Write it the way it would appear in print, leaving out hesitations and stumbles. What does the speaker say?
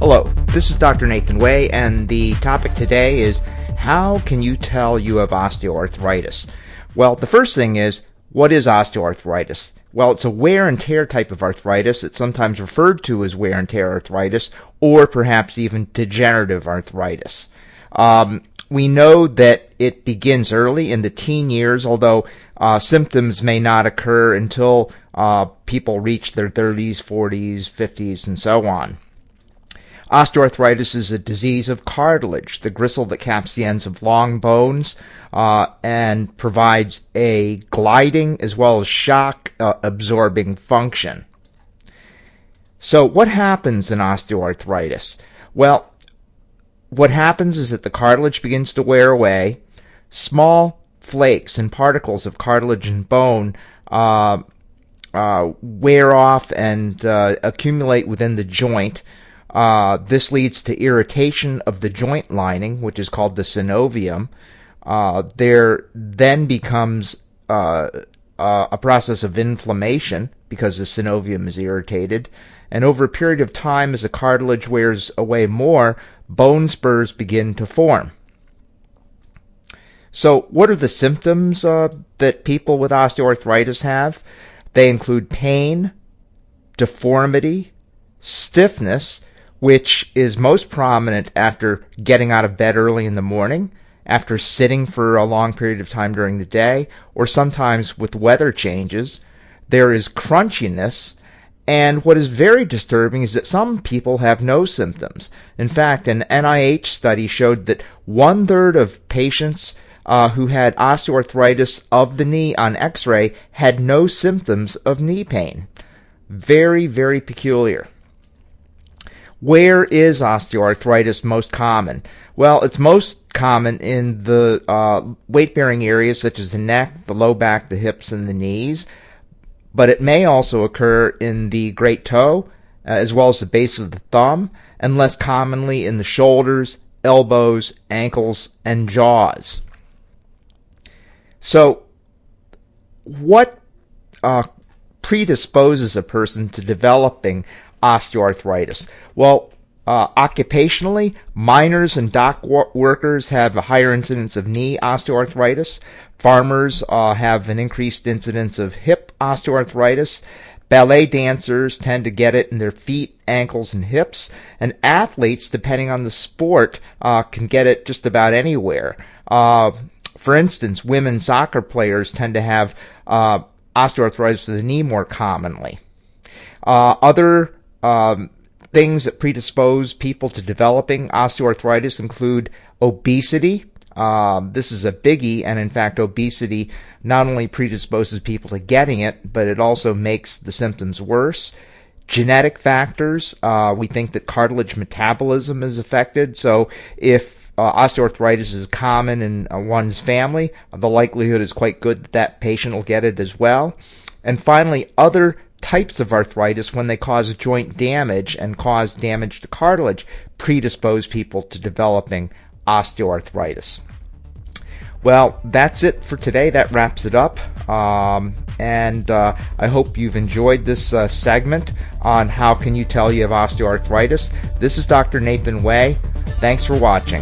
Hello, this is Dr. Nathan Way, and the topic today is how can you tell you have osteoarthritis? Well, the first thing is, what is osteoarthritis? Well, it's a wear and tear type of arthritis. It's sometimes referred to as wear and tear arthritis, or perhaps even degenerative arthritis. We know that it begins early in the teen years, although symptoms may not occur until people reach their 30s, 40s, 50s, and so on. Osteoarthritis is a disease of cartilage, the gristle that caps the ends of long bones, and provides a gliding as well as shock absorbing function. So what happens in osteoarthritis? Well, what happens is that the cartilage begins to wear away. Small flakes and particles of cartilage and bone wear off and accumulate within the joint. This leads to irritation of the joint lining, which is called the synovium. There then becomes a process of inflammation because the synovium is irritated. And over a period of time, as the cartilage wears away more, bone spurs begin to form. So what are the symptoms that people with osteoarthritis have? They include pain, deformity, stiffness, which is most prominent after getting out of bed early in the morning, after sitting for a long period of time during the day, or sometimes with weather changes. There is crunchiness, and what is very disturbing is that some people have no symptoms. In fact, an NIH study showed that 1/3 of patients who had osteoarthritis of the knee on X-ray had no symptoms of knee pain. Very, very peculiar. Where is osteoarthritis most common? Well, it's most common in the weight-bearing areas such as the neck, the low back, the hips, and the knees. But it may also occur in the great toe, as well as the base of the thumb, and less commonly in the shoulders, elbows, ankles, and jaws. So, what predisposes a person to developing osteoarthritis? Well, occupationally, miners and dock workers have a higher incidence of knee osteoarthritis. Farmers have an increased incidence of hip osteoarthritis. Ballet dancers tend to get it in their feet, ankles, and hips. And athletes, depending on the sport, can get it just about anywhere. For instance, women soccer players tend to have osteoarthritis of the knee more commonly. Other things that predispose people to developing osteoarthritis include obesity. This is a biggie, and in fact, obesity not only predisposes people to getting it, but it also makes the symptoms worse. Genetic factors. We think that cartilage metabolism is affected, so if osteoarthritis is common in one's family, the likelihood is quite good that that patient will get it as well. And finally, other types of arthritis, when they cause joint damage and cause damage to cartilage, predispose people to developing osteoarthritis. Well, that's it for today. That wraps it up. And I hope you've enjoyed this segment on how can you tell you have osteoarthritis. This is Dr. Nathan Way. Thanks for watching.